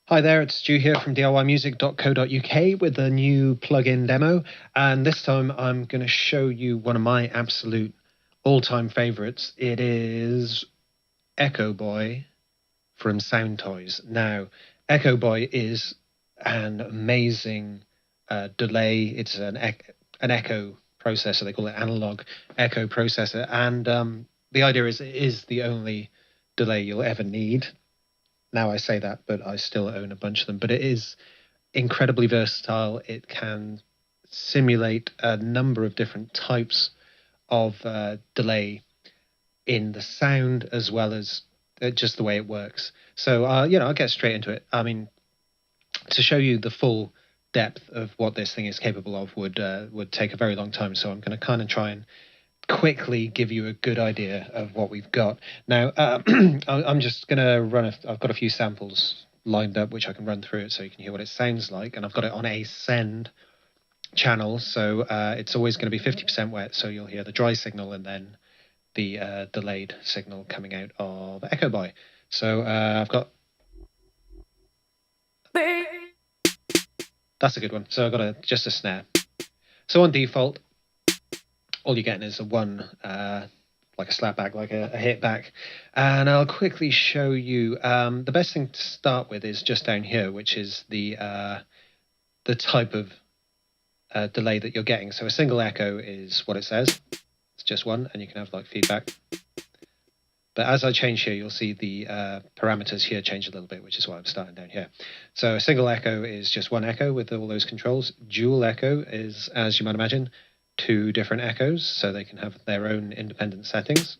Hi there, it's Stu here from DIYmusic.co.uk with a new plugin demo, and this time I'm going to show you one of my absolute all-time favorites. It is Echoboy from Soundtoys. Now, Echoboy is an amazing delay. It's an echo processor. They call it analog echo processor, and the idea is it is the only delay you'll ever need. Now I say that, but I still own a bunch of them. But it is incredibly versatile. It can simulate a number of different types of delay in the sound as well as just the way it works. So, I'll get straight into it. I mean, to show you the full depth of what this thing is capable of would take a very long time. So I'm going to kind of try and quickly give you a good idea of what we've got. Now, I'm just going to run, I've got a few samples lined up which I can run through it so you can hear what it sounds like, and I've got it on a send channel, so it's always going to be 50% wet, so you'll hear the dry signal and then the delayed signal coming out of Echoboy. So I've got... That's a good one. So I've got just a snare. So on default, all you're getting is a one, like a slapback, like a hit back. And I'll quickly show you, the best thing to start with is just down here, which is the type of delay that you're getting. So a single echo is what it says. It's just one, and you can have like feedback. But as I change here, you'll see the parameters here change a little bit, which is why I'm starting down here. So a single echo is just one echo with all those controls. Dual echo is, as you might imagine, two different echoes, so they can have their own independent settings.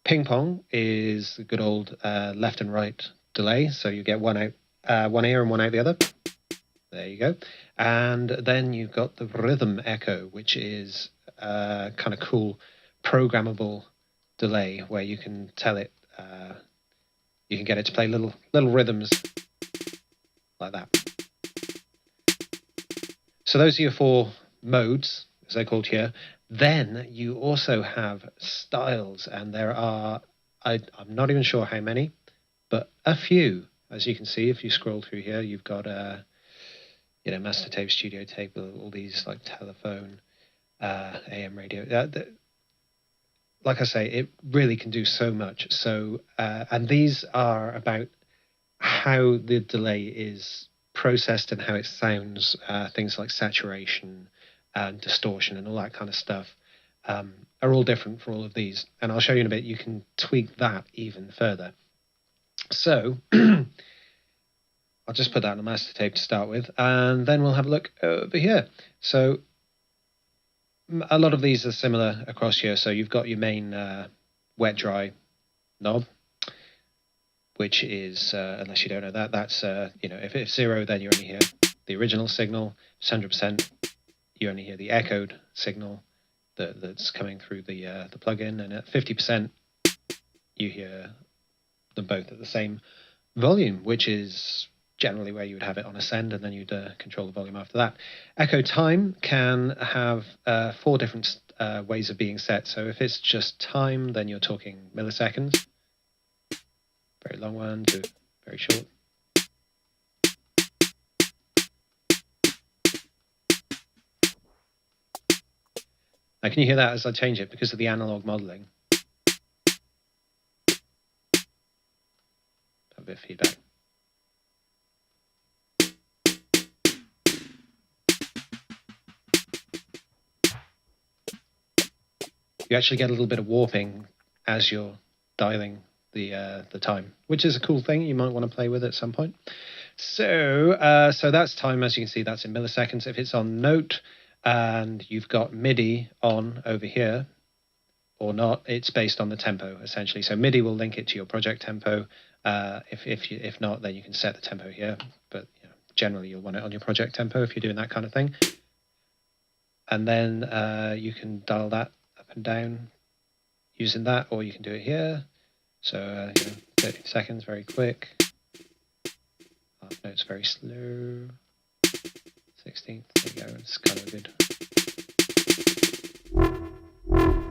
Ping pong is the good old left and right delay, so you get one out one ear and one out the other. There you go. And then you've got the rhythm echo, which is kind of cool programmable delay where you can tell it, you can get it to play little rhythms like that. So those are your four modes, as they're called here. Then you also have styles, and there are, I'm not even sure how many, but a few. As you can see, if you scroll through here, you've got master tape, studio tape, all these like telephone, AM radio. Like I say, it really can do so much. So, and these are about how the delay is processed and how it sounds, things like saturation and distortion and all that kind of stuff are all different for all of these. And I'll show you in a bit, you can tweak that even further. So I'll just put that on the master tape to start with, and then we'll have a look over here. So a lot of these are similar across here. So you've got your main wet dry knob, which is, unless you don't know that, that's, if it's 0, then you only hear the original signal. If it's 100%, you only hear the echoed signal that's coming through the plugin. And at 50%, you hear them both at the same volume, which is generally where you would have it on a send, and then you'd control the volume after that. Echo time can have 4 different ways of being set. So if it's just time, then you're talking milliseconds. Very long one to very short. Now, can you hear that as I change it because of the analog modeling? A bit of feedback. You actually get a little bit of warping as you're dialing the time, which is a cool thing you might want to play with at some point. So that's time. As you can see, that's in milliseconds. If it's on note and you've got MIDI on over here or not, it's based on the tempo essentially. So MIDI will link it to your project tempo. If not, then you can set the tempo here, but generally you'll want it on your project tempo if you're doing that kind of thing. And then you can dial that up and down using that, or you can do it here. So 30 seconds, very quick. Half notes, very slow. 16th, there you go. It's kind of good.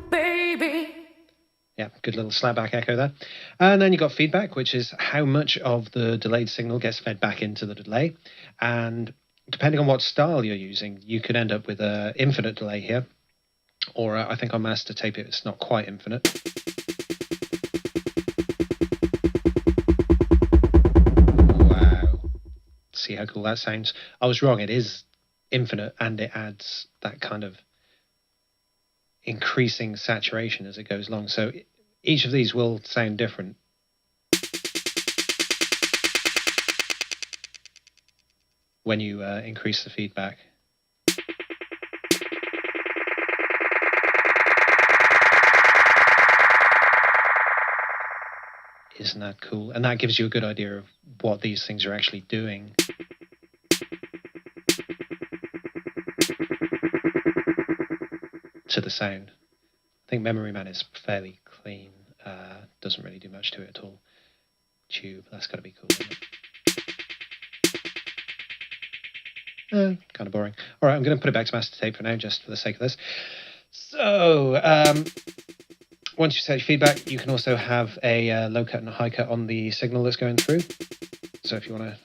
Baby. Yeah, good little slapback echo there. And then you've got feedback, which is how much of the delayed signal gets fed back into the delay. And depending on what style you're using, you could end up with an infinite delay here. Or I think on master tape it's not quite infinite. Wow. See how cool that sounds? I was wrong, it is infinite, and it adds that kind of increasing saturation as it goes along. So each of these will sound different. When you increase the feedback. Isn't that cool? And that gives you a good idea of what these things are actually doing. To the sound. I think Memory Man is fairly clean. Doesn't really do much to it at all. Tube, that's got to be cool, isn't it? Kind of boring. All right, I'm going to put it back to master tape for now, just for the sake of this. So, once you set your feedback, you can also have a low cut and a high cut on the signal that's going through. So if you want to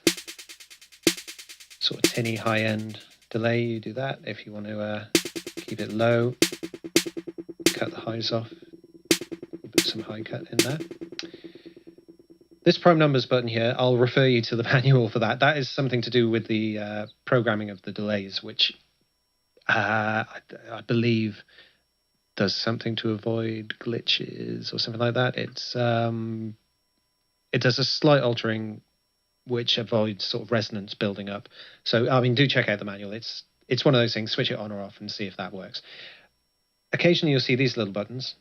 sort of tinny high-end delay, you do that. If you want to keep it low, cut the highs off, put some high cut in there. This prime numbers button here, I'll refer you to the manual for that. That is something to do with the programming of the delays, which I believe does something to avoid glitches or something like that. It does a slight altering which avoids sort of resonance building up. So, I mean, do check out the manual. It's one of those things, switch it on or off and see if that works. Occasionally you'll see these little buttons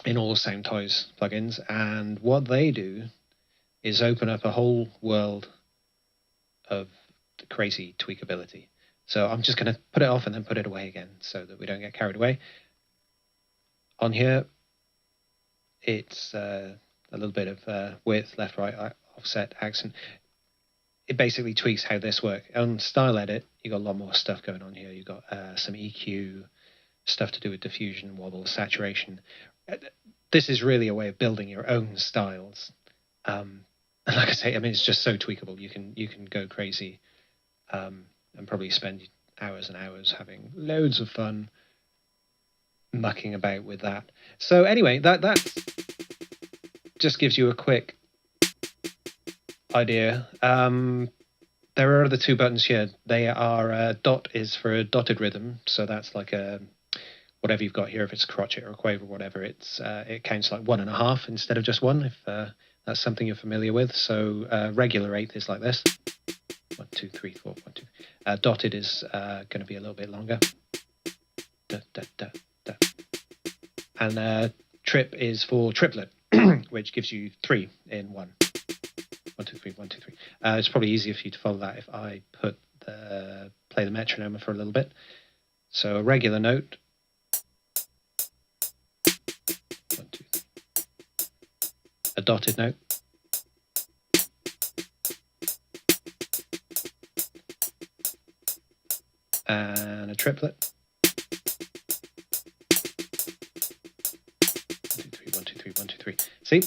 in all Soundtoys plugins, and what they do is open up a whole world of crazy tweakability. So I'm just going to put it off and then put it away again so that we don't get carried away. On here, it's a little bit of width, left, right, offset, accent. It basically tweaks how this works. On Style Edit, you've got a lot more stuff going on here. You've got some EQ, stuff to do with diffusion, wobble, saturation. This is really a way of building your own styles. And like I say, I mean, it's just so tweakable. You can go crazy and probably spend hours and hours having loads of fun mucking about with that. So anyway, that just gives you a quick idea. There are the two buttons here. They are dot is for a dotted rhythm, so that's like a whatever you've got here. If it's crotchet or a quaver or whatever, it counts like 1.5 instead of just 1. If that's something you're familiar with. So regular eighth is like this. 1, 2, 3, 4, 1, 2. Dotted is going to be a little bit longer. Da, da, da, da. And trip is for triplet, which gives you 3 in 1. 1, 2, 3, 1, 2, 3. It's probably easier for you to follow that if I play the metronome for a little bit. So a regular note. 1, 2, 3. A dotted note. And a triplet. 1, 2, 3, 1, 2, 3, 1, 2, 3. See?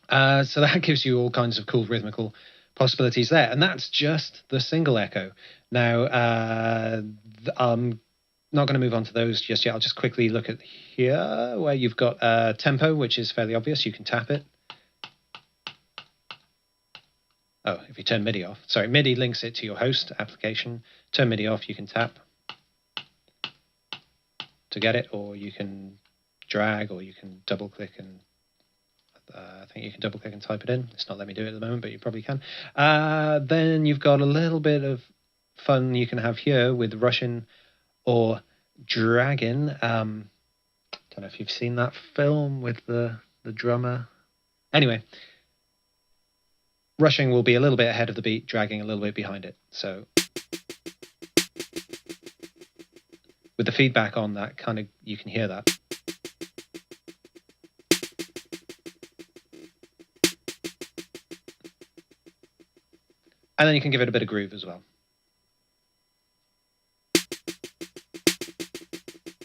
So that gives you all kinds of cool rhythmical possibilities there. And that's just the single echo. Now, I'm not going to move on to those just yet. I'll just quickly look at here where you've got tempo, which is fairly obvious. You can tap it. Oh, if you turn MIDI off. Sorry, MIDI links it to your host application. Turn MIDI off, you can tap to get it, or you can drag, or you can double click and I think you can double click and type it in. It's not letting me do it at the moment, but you probably can. Then you've got a little bit of fun you can have here with rushing or dragging. Don't know if you've seen that film with the drummer. Anyway, rushing will be a little bit ahead of the beat, dragging a little bit behind it. So with the feedback on that, kind of you can hear that. And then you can give it a bit of groove as well.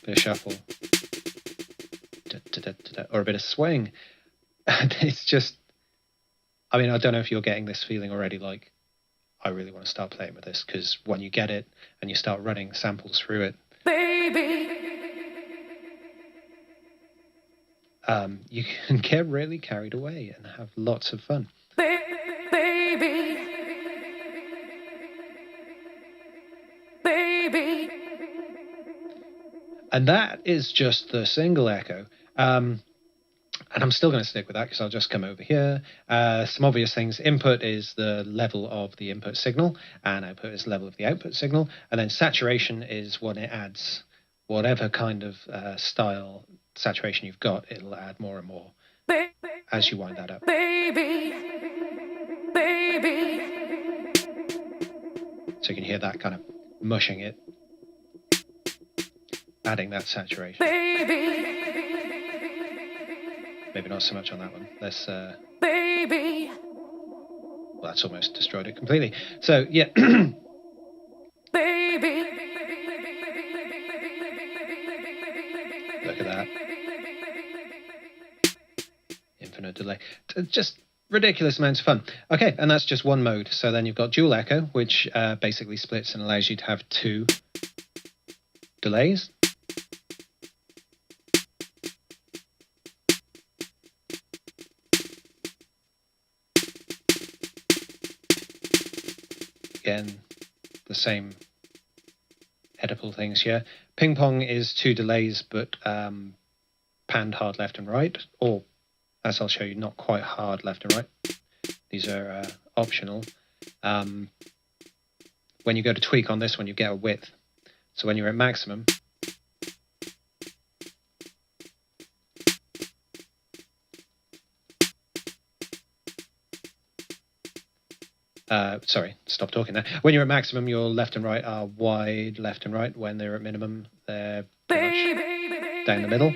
Bit of shuffle. Da, da, da, da, or a bit of swing. And it's just, I mean, I don't know if you're getting this feeling already, like, I really want to start playing with this, because when you get it and you start running samples through it, you can get really carried away and have lots of fun. And that is just the single echo. And I'm still going to stick with that because I'll just come over here. Some obvious things. Input is the level of the input signal, and output is the level of the output signal. And then saturation is when it adds whatever kind of style saturation you've got, it'll add more and more as you wind that up. So you can hear that kind of mushing it, adding that saturation. Maybe not so much on that one. Let's well, that's almost destroyed it completely. So yeah. Look at that. Infinite delay. Just ridiculous amounts of fun. Okay, and that's just one mode. So then you've got dual echo, which basically splits and allows you to have two delays. Again, the same edible things here. Ping pong is two delays, but panned hard left and right, or as I'll show you, not quite hard left and right. These are optional. When you go to tweak on this one, you get a width. So when you're at maximum, sorry, stop talking there. When you're at maximum, your left and right are wide left and right. When they're at minimum, they're pretty much down the middle.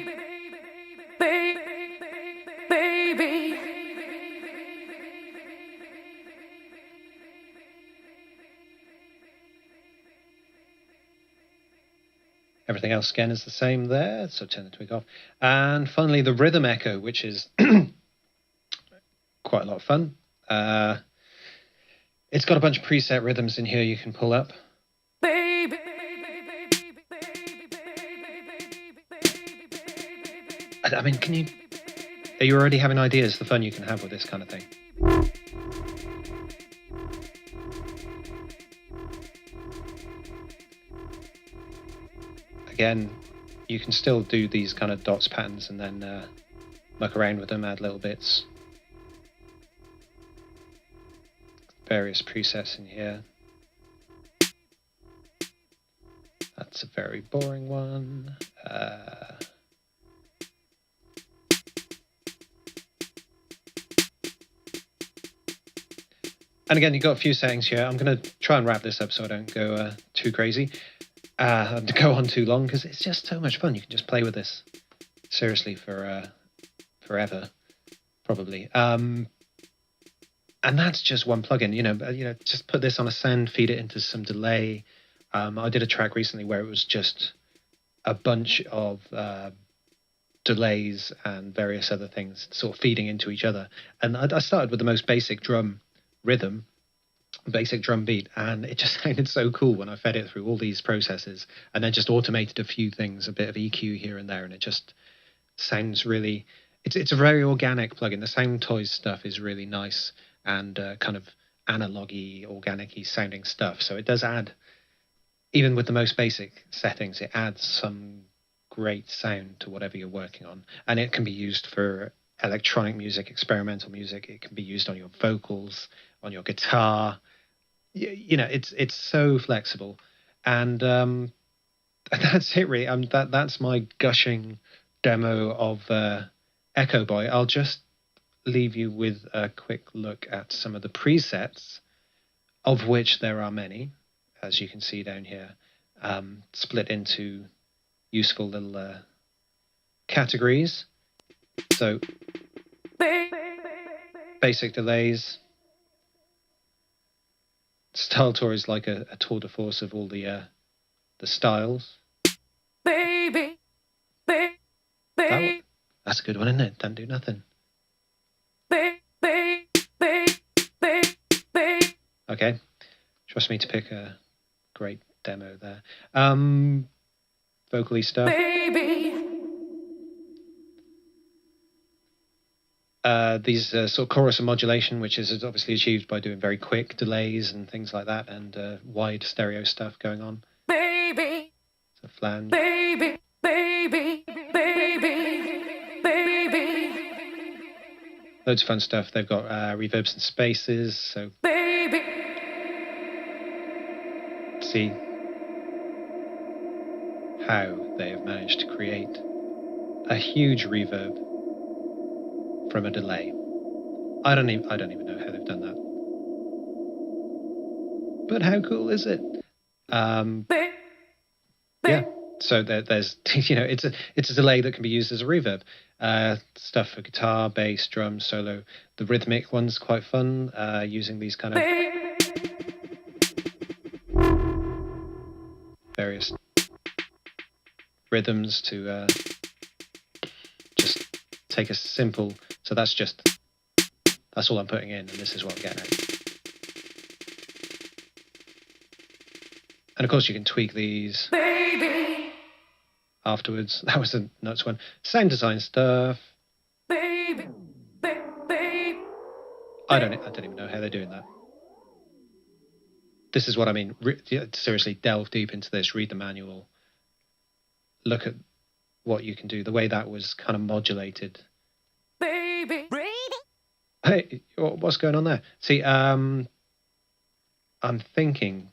Everything else again is the same there, so turn the tweak off. And finally, the rhythm echo, which is quite a lot of fun. It's got a bunch of preset rhythms in here you can pull up. I mean, are you already having ideas the fun you can have with this kind of thing? Again, you can still do these kind of dots patterns and then muck around with them, add little bits. Various presets in here. That's a very boring one. And again, you've got a few settings here. I'm going to try and wrap this up so I don't go too crazy. To go on too long, because it's just so much fun. You can just play with this seriously for forever, probably. And that's just one plugin. You know, just put this on a send, feed it into some delay. I did a track recently where it was just a bunch of delays and various other things sort of feeding into each other. And I started with the most basic drum rhythm, basic drum beat, and it just sounded so cool when I fed it through all these processes and then just automated a few things, a bit of EQ here and there, and it just sounds really, it's a very organic plugin. The Soundtoys stuff is really nice and kind of analog-y, organic-y sounding stuff. So it does add, even with the most basic settings, it adds some great sound to whatever you're working on. And it can be used for electronic music, experimental music. It can be used on your vocals, on your guitar. You know, it's so flexible. And that's it, really. That's my gushing demo of Echoboy. I'll just leave you with a quick look at some of the presets, of which there are many, as you can see down here, split into useful little categories. So, basic delays. Style tour is like a tour de force of all the styles. That's That's a good one, isn't it? Don't do nothing. Okay. Trust me to pick a great demo there. Vocally stuff. These sort of chorus and modulation, which is obviously achieved by doing very quick delays and things like that, and wide stereo stuff going on. Baby. So flange. Baby. Baby. Baby. Baby. Loads of fun stuff. They've got reverbs and spaces. So. Baby. See how they have managed to create a huge reverb from a delay. I don't even know how they've done that. But how cool is it? Yeah. So there's it's a delay that can be used as a reverb. Stuff for guitar, bass, drums, solo. The rhythmic one's quite fun. Using these kind of various rhythms to just take a simple. So that's all I'm putting in, and this is what I'm getting out. And of course you can tweak these afterwards. That was a nuts one. Sound design stuff. I don't even know how they're doing that. This is what I mean. Seriously, delve deep into this, read the manual, look at what you can do, the way that was kind of modulated. Hey, what's going on there? See, I'm thinking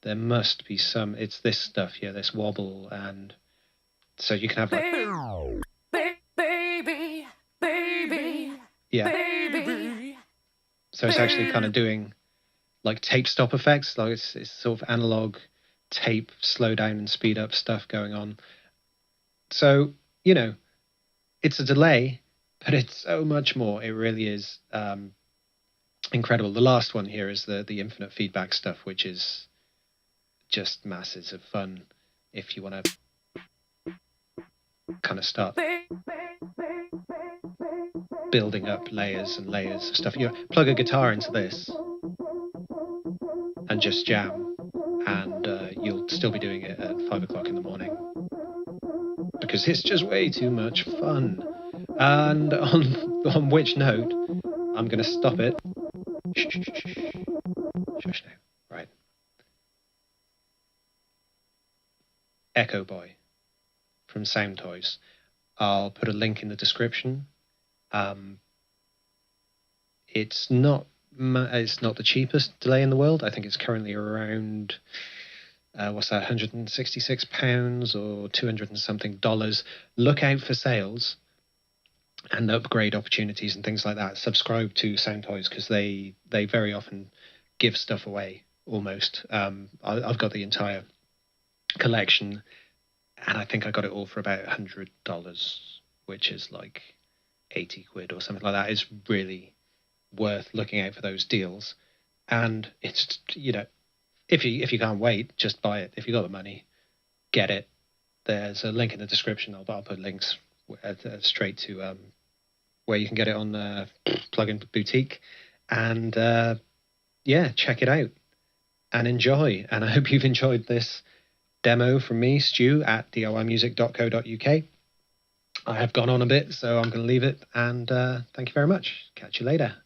there must be some. It's this stuff here, this wobble, and so you can have like, yeah. So it's actually kind of doing like tape stop effects, like it's sort of analog tape slow down and speed up stuff going on. So it's a delay. But it's so much more. It really is incredible. The last one here is the infinite feedback stuff, which is just masses of fun if you want to kind of start building up layers and layers of stuff. You plug a guitar into this and just jam, and you'll still be doing it at 5 o'clock in the morning because it's just way too much fun. And on which note, I'm going to stop it. Shush now. Right. Echoboy from Soundtoys. I'll put a link in the description. It's not the cheapest delay in the world. I think it's currently around £166 or $200 and something. Look out for sales and upgrade opportunities and things like that. Subscribe to Soundtoys because they very often give stuff away almost. I've got the entire collection, and I think I got it all for about $100, which is like 80 quid or something like that. It's really worth looking out for those deals. And it's, if you can't wait, just buy it. If you got the money, get it. There's a link in the description. I'll put links straight to where you can get it on Plugin Boutique, and check it out and enjoy. And I hope you've enjoyed this demo from me, Stu, at DIYmusic.co.uk. I have gone on a bit, so I'm going to leave it, and thank you very much. Catch you later.